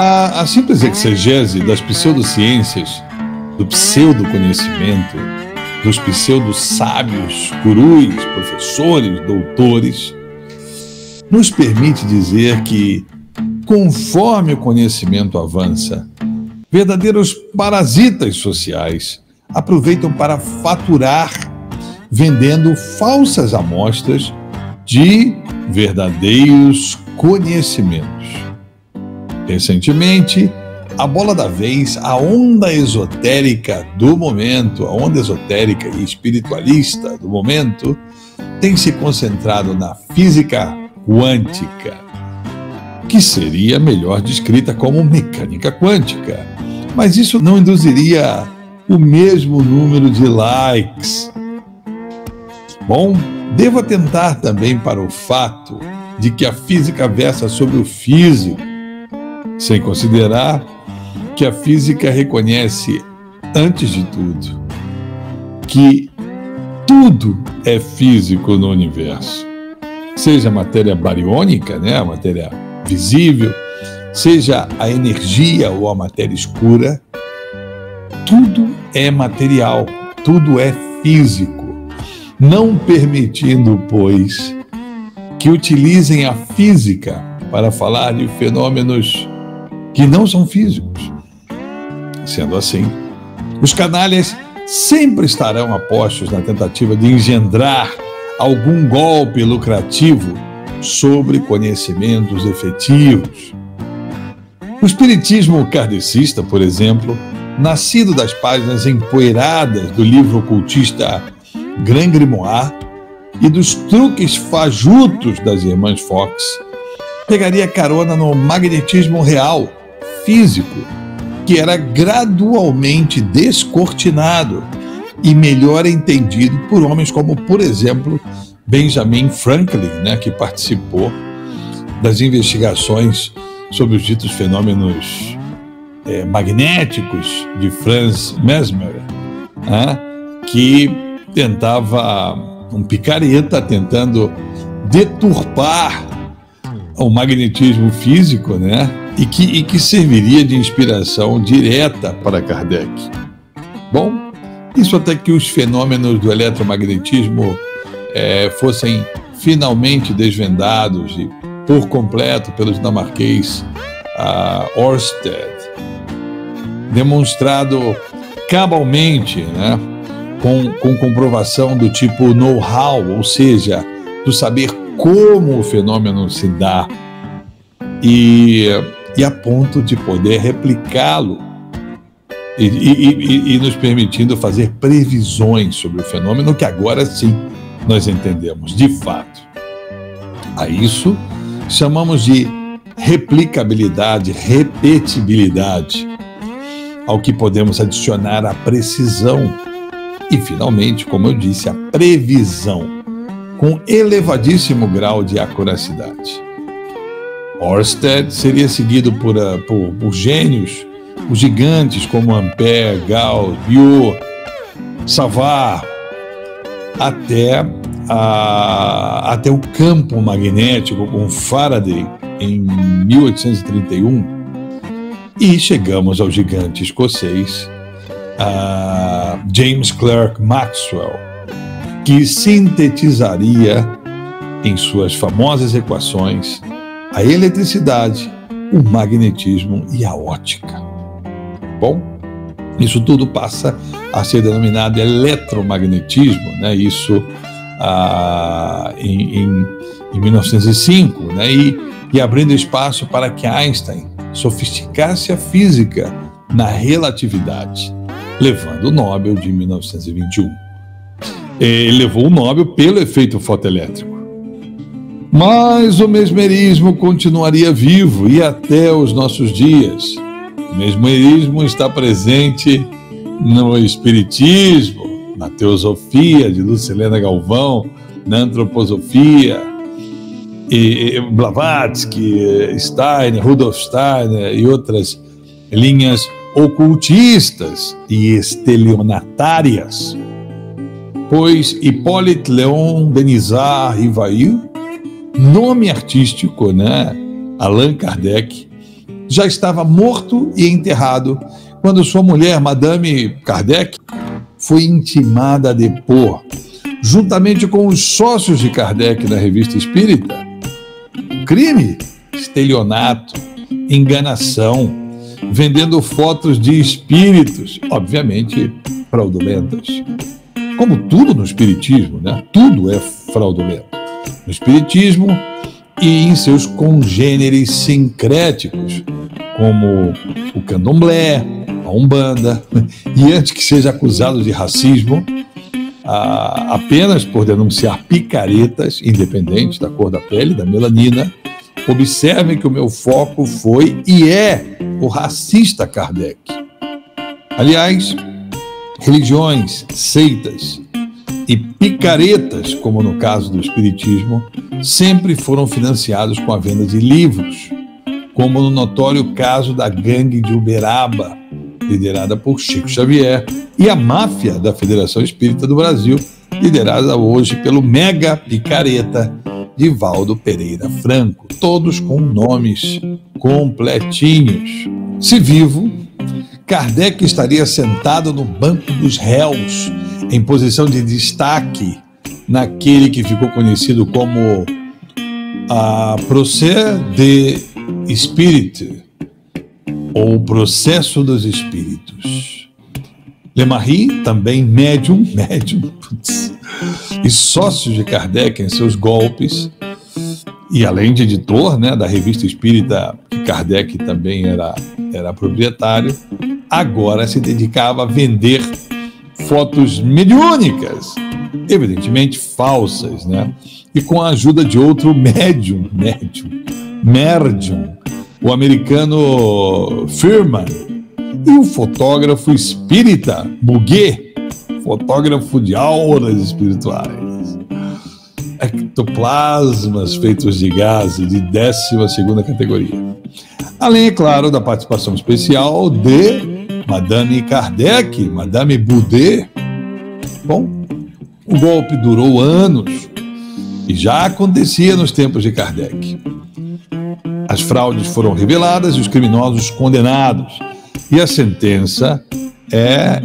A simples exegese das pseudociências, do pseudoconhecimento, dos pseudo-sábios, gurus, professores, doutores, nos permite dizer que, conforme o conhecimento avança, verdadeiros parasitas sociais aproveitam para faturar, vendendo falsas amostras de verdadeiros conhecimentos. Recentemente, a bola da vez, a onda esotérica do momento, a onda esotérica e espiritualista do momento, tem se concentrado na física quântica, que seria melhor descrita como mecânica quântica. Mas isso não induziria o mesmo número de likes. Bom, devo atentar também para o fato de que a física versa sobre o físico, sem considerar que a física reconhece, antes de tudo, que tudo é físico no universo. Seja a matéria bariônica, né, a matéria visível, seja a energia ou a matéria escura, tudo é material, tudo é físico, não permitindo, pois, que utilizem a física para falar de fenômenos que não são físicos. Sendo assim, os canalhas sempre estarão apostos na tentativa de engendrar algum golpe lucrativo sobre conhecimentos efetivos. O espiritismo kardecista, por exemplo, nascido das páginas empoeiradas do livro ocultista Grand Grimoire e dos truques fajutos das irmãs Fox, pegaria carona no magnetismo real, físico, que era gradualmente descortinado e melhor entendido por homens como, por exemplo, Benjamin Franklin, né, que participou das investigações sobre os ditos fenômenos magnéticos de Franz Mesmer, que tentava, um picareta tentando deturpar o magnetismo físico, né, e que serviria de inspiração direta para Kardec. Bom, isso até que os fenômenos do eletromagnetismo fossem finalmente desvendados e por completo pelo dinamarquês Ørsted, demonstrado cabalmente, né, com comprovação do tipo know-how, ou seja, do saber como o fenômeno se dá e a ponto de poder replicá-lo e nos permitindo fazer previsões sobre o fenômeno que agora sim nós entendemos de fato. A isso chamamos de replicabilidade, repetibilidade, ao que podemos adicionar a precisão e, finalmente, como eu disse, a previsão, com elevadíssimo grau de acuracidade. Ørsted seria seguido por gênios, os gigantes como Ampère, Gauss, Biot, Savart, até o campo magnético com Faraday em 1831, e chegamos ao gigante escocês James Clerk Maxwell, que sintetizaria em suas famosas equações a eletricidade, o magnetismo e a ótica. Bom, isso tudo passa a ser denominado eletromagnetismo, né? Isso em 1905, né? E abrindo espaço para que Einstein sofisticasse a física na relatividade, levando o Nobel de 1921. Ele levou o Nobel pelo efeito fotoelétrico. Mas o mesmerismo continuaria vivo e até os nossos dias. O mesmerismo está presente no espiritismo, na teosofia de Lucilena Galvão, na antroposofia, e Blavatsky, Steiner, Rudolf Steiner e outras linhas ocultistas e estelionatárias. Pois Hippolyte Léon Denisard Rivail, nome artístico, né, Allan Kardec, já estava morto e enterrado quando sua mulher, Madame Kardec, foi intimada a depor, juntamente com os sócios de Kardec na Revista Espírita, crime, estelionato, enganação, vendendo fotos de espíritos, obviamente fraudulentas. Como tudo no espiritismo, né? Tudo é fraudulento. No espiritismo e em seus congêneres sincréticos, como o candomblé, a umbanda, e antes que seja acusado de racismo, apenas por denunciar picaretas, independente da cor da pele, da melanina, observe que o meu foco foi e é o racista Kardec. Aliás, religiões, seitas e picaretas, como no caso do espiritismo, sempre foram financiados com a venda de livros, como no notório caso da gangue de Uberaba, liderada por Chico Xavier, e a máfia da Federação Espírita do Brasil, liderada hoje pelo mega picareta Divaldo Pereira Franco, todos com nomes completinhos. Se vivo, Kardec estaria sentado no banco dos réus, em posição de destaque, naquele que ficou conhecido como a Procès des Spirites, ou Processo dos Espíritos. Lemarie, também médium, e sócio de Kardec em seus golpes, e além de editor, né, da Revista Espírita, que Kardec também era proprietário, agora se dedicava a vender fotos mediúnicas, evidentemente falsas, né? E com a ajuda de outro médium, o americano Firman, e o fotógrafo espírita Bouguer, fotógrafo de auras espirituais. Ectoplasmas feitos de gás de 12ª categoria. Além, é claro, da participação especial de Madame Kardec, Madame Boudet. Bom, o golpe durou anos e já acontecia nos tempos de Kardec. As fraudes foram reveladas e os criminosos condenados. E a sentença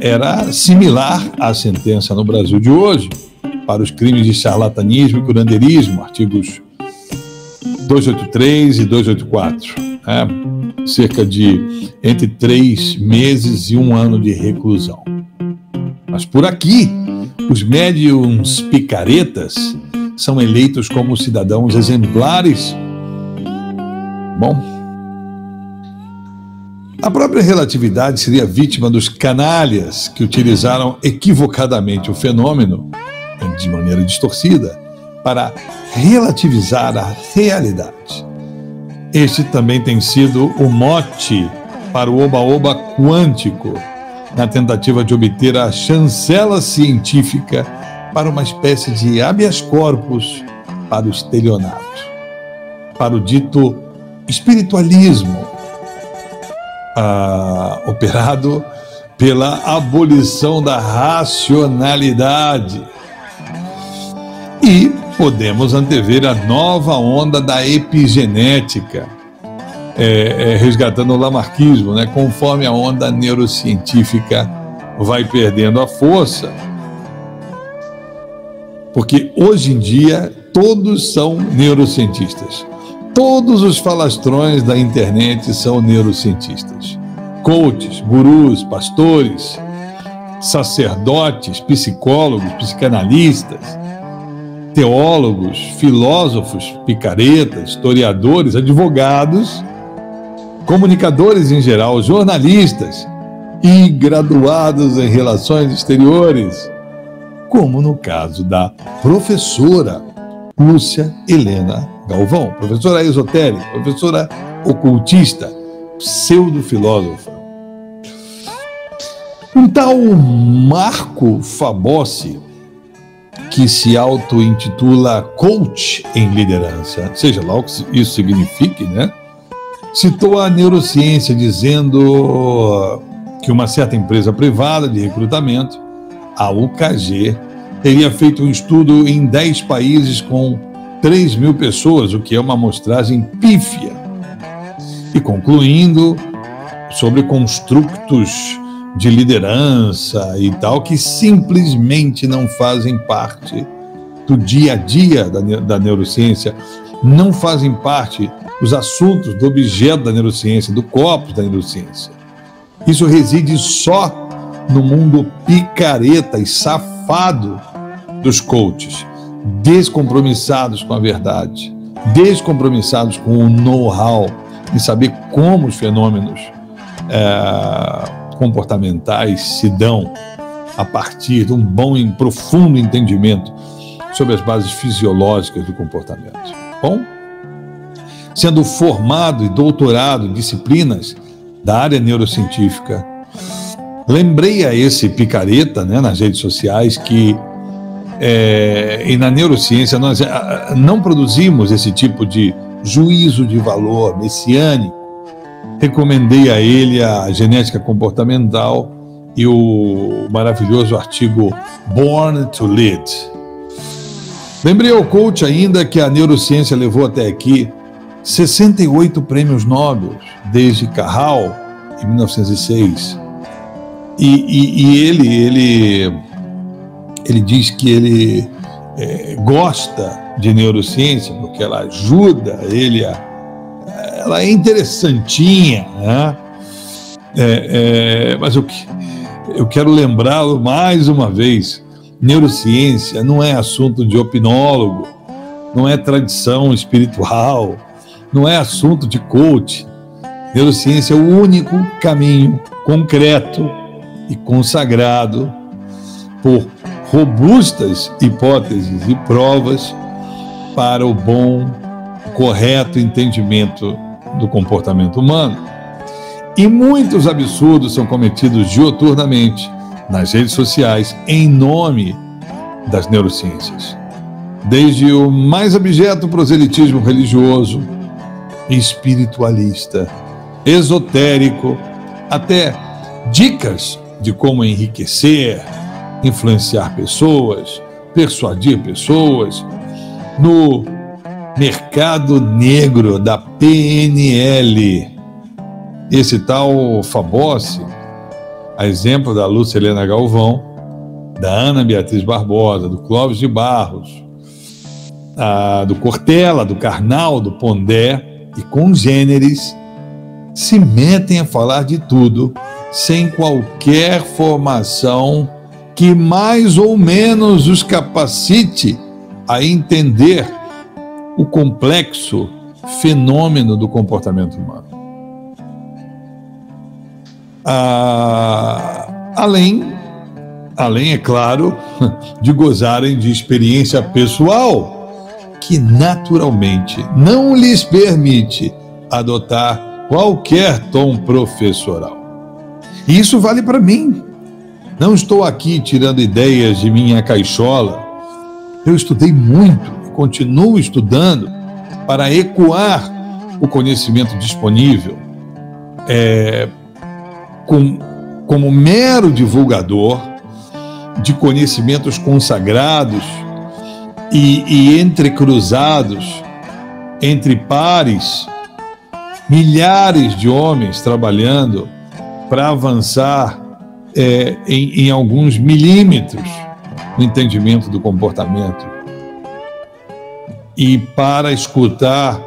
era similar à sentença no Brasil de hoje, para os crimes de charlatanismo e curandeirismo, artigos 283 e 284. Cerca de entre 3 meses e 1 ano de reclusão. Mas por aqui, os médiums picaretas são eleitos como cidadãos exemplares. Bom, a própria relatividade seria vítima dos canalhas que utilizaram equivocadamente o fenômeno, de maneira distorcida, para relativizar a realidade. Este também tem sido o mote para o oba-oba quântico, na tentativa de obter a chancela científica para uma espécie de habeas corpus para o estelionato, para o dito espiritualismo, operado pela abolição da racionalidade. E podemos antever a nova onda da epigenética, resgatando o lamarquismo, né? Conforme a onda neurocientífica vai perdendo a força. Porque hoje em dia todos são neurocientistas. Todos os falastrões da internet são neurocientistas. Coaches, gurus, pastores, sacerdotes, psicólogos, psicanalistas, teólogos, filósofos, picaretas, historiadores, advogados, comunicadores em geral, jornalistas e graduados em relações exteriores, como no caso da professora Lúcia Helena Galvão, professora esotérica, professora ocultista, pseudo-filósofa. Um tal Marco Fabossi, que se auto-intitula coach em liderança, seja lá o que isso signifique, né? Citou a neurociência dizendo que uma certa empresa privada de recrutamento, a UKG, teria feito um estudo em 10 países com 3.000 pessoas, o que é uma amostragem pífia. e concluindo sobre construtos de liderança e tal, que simplesmente não fazem parte do dia a dia da neurociência, não fazem parte dos assuntos, do objeto da neurociência, do corpus da neurociência. Isso reside só no mundo picareta e safado dos coaches, descompromissados com a verdade, descompromissados com o know-how, em saber como os fenômenos comportamentais se dão a partir de um bom e profundo entendimento sobre as bases fisiológicas do comportamento. Bom, sendo formado e doutorado em disciplinas da área neurocientífica, lembrei a esse picareta, né, nas redes sociais que e na neurociência nós não produzimos esse tipo de juízo de valor messiânico. Recomendei a ele a genética comportamental e o maravilhoso artigo Born to Lead. Lembrei ao coach ainda que a neurociência levou até aqui 68 prêmios Nobel, desde Carral, em 1906. E ele diz que ele gosta de neurociência porque ela ajuda ele ela é interessantinha, né? Mas eu quero lembrá-lo mais uma vez: neurociência não é assunto de opinólogo, não é tradição espiritual, não é assunto de coach. Neurociência é o único caminho concreto e consagrado por robustas hipóteses e provas para o bom, correto entendimento do comportamento humano. E muitos absurdos são cometidos diuturnamente nas redes sociais em nome das neurociências. Desde o mais abjeto proselitismo religioso, espiritualista, esotérico, até dicas de como enriquecer, influenciar pessoas, persuadir pessoas, no mercado negro da PNL. Esse tal Fabocci, a exemplo da Lúcia Helena Galvão, da Ana Beatriz Barbosa, do Clóvis de Barros, do Cortella, do Karnal, do Pondé e congêneres, se metem a falar de tudo sem qualquer formação que mais ou menos os capacite a entender o complexo fenômeno do comportamento humano. Além, é claro, de gozarem de experiência pessoal que naturalmente não lhes permite adotar qualquer tom professoral. E isso vale para mim. Não estou aqui tirando ideias de minha caixola. Eu estudei muito e continuo estudando para ecoar o conhecimento disponível como mero divulgador de conhecimentos consagrados e entrecruzados entre pares, milhares de homens trabalhando para avançar em alguns milímetros no entendimento do comportamento e para escutar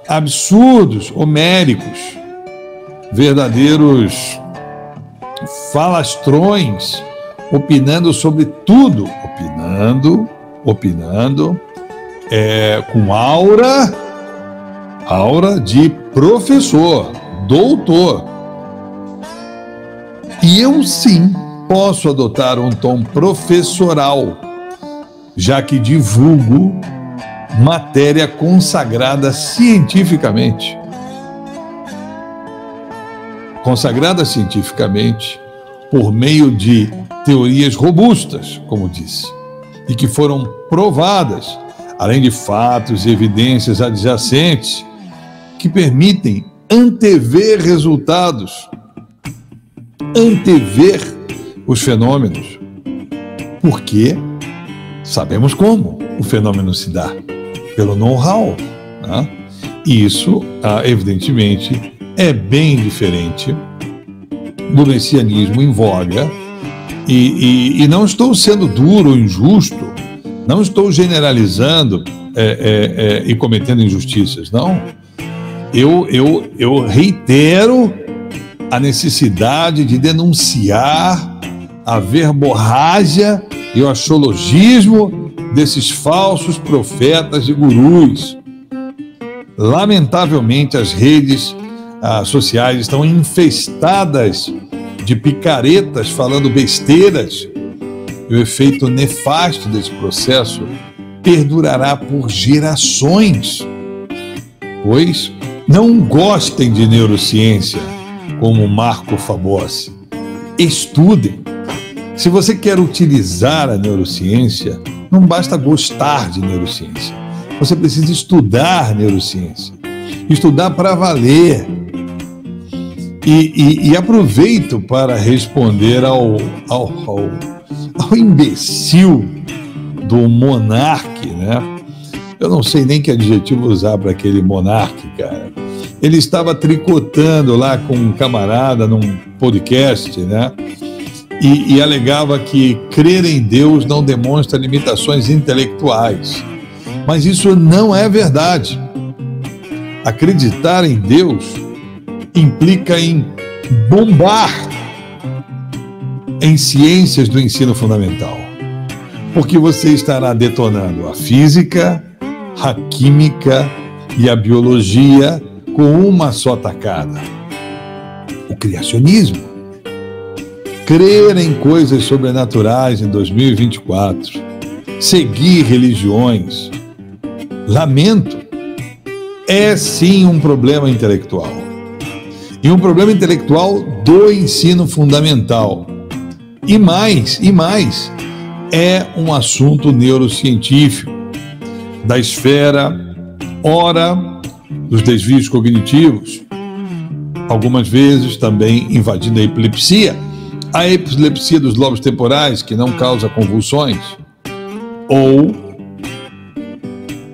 absurdos homéricos, verdadeiros falastrões, opinando sobre tudo, opinando, com aura de professor, doutor. E eu sim posso adotar um tom professoral, já que divulgo matéria consagrada cientificamente. Consagrada cientificamente por meio de teorias robustas, como disse, e que foram provadas, além de fatos e evidências adjacentes que permitem antever resultados, antever os fenômenos, porque sabemos como o fenômeno se dá, pelo know-how, né? Isso, evidentemente, é bem diferente do messianismo em voga, e não estou sendo duro ou injusto, não estou generalizando e cometendo injustiças, não. Eu reitero a necessidade de denunciar a verborrágia e o axiologismo desses falsos profetas e gurus. Lamentavelmente, as redes sociais estão infestadas de picaretas falando besteiras, e o efeito nefasto desse processo perdurará por gerações. Pois não gostem de neurociência, como Marco Fabossi. Estudem. Se você quer utilizar a neurociência, não basta gostar de neurociência. Você precisa estudar neurociência. Estudar para valer. E aproveito para responder ao imbecil do monarque, né? Eu não sei nem que adjetivo usar para aquele monarque, cara. Ele estava tricotando lá com um camarada num podcast, né? E alegava que crer em Deus não demonstra limitações intelectuais. Mas isso não é verdade. Acreditar em Deus implica em bombar em ciências do ensino fundamental, porque você estará detonando a física, a química e a biologia com uma só tacada. O criacionismo. Crer em coisas sobrenaturais em 2024. Seguir religiões. Lamento. É sim um problema intelectual. E um problema intelectual do ensino fundamental. E mais, é um assunto neurocientífico, da esfera, ora, dos desvios cognitivos, algumas vezes também invadindo a epilepsia dos lobos temporais, que não causa convulsões, ou,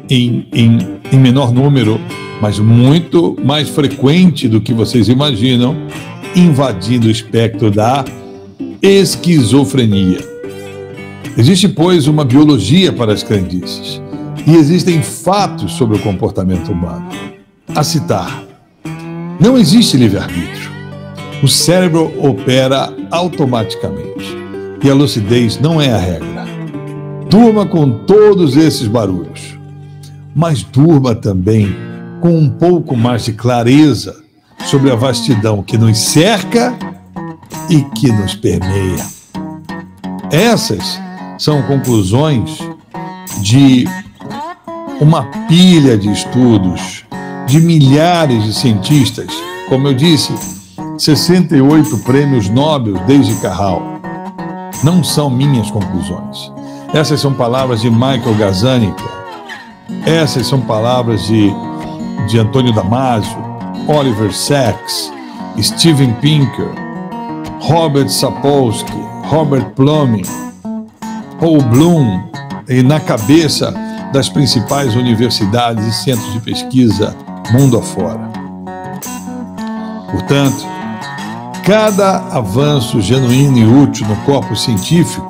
em menor número, mas muito mais frequente do que vocês imaginam, invadindo o espectro da esquizofrenia. Existe, pois, uma biologia para as crendices, e existem fatos sobre o comportamento humano. A citar, não existe livre-arbítrio. O cérebro opera automaticamente, e a lucidez não é a regra. Durma com todos esses barulhos, mas durma também com um pouco mais de clareza sobre a vastidão que nos cerca e que nos permeia. Essas são conclusões de uma pilha de estudos, de milhares de cientistas, como eu disse, 68 prêmios Nobel desde Carral. Não são minhas conclusões. Essas são palavras de Michael Gazzaniga. Essas são palavras de Antônio Damasio, Oliver Sacks, Steven Pinker, Robert Sapolsky, Robert Plummer, Paul Bloom, e na cabeça das principais universidades e centros de pesquisa mundo afora. Portanto, cada avanço genuíno e útil no corpo científico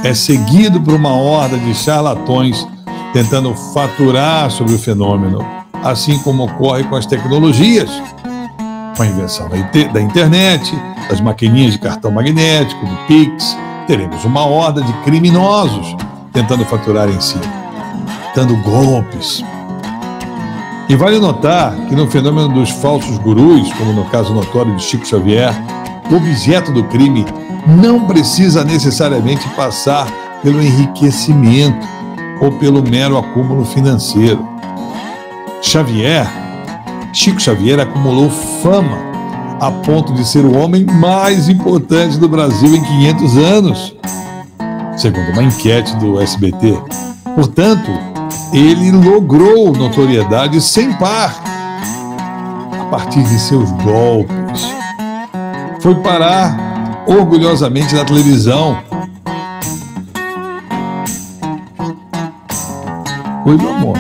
é seguido por uma horda de charlatões tentando faturar sobre o fenômeno, assim como ocorre com as tecnologias, com a invenção da internet, das maquininhas de cartão magnético, do Pix. Teremos uma horda de criminosos tentando faturar em cima, dando golpes. E vale notar que no fenômeno dos falsos gurus, como no caso notório de Chico Xavier, o objeto do crime não precisa necessariamente passar pelo enriquecimento ou pelo mero acúmulo financeiro. Chico Xavier acumulou fama a ponto de ser o homem mais importante do Brasil em 500 anos, segundo uma enquete do SBT. Portanto, ele logrou notoriedade sem par a partir de seus golpes. Foi parar orgulhosamente na televisão. Oi, meu amor.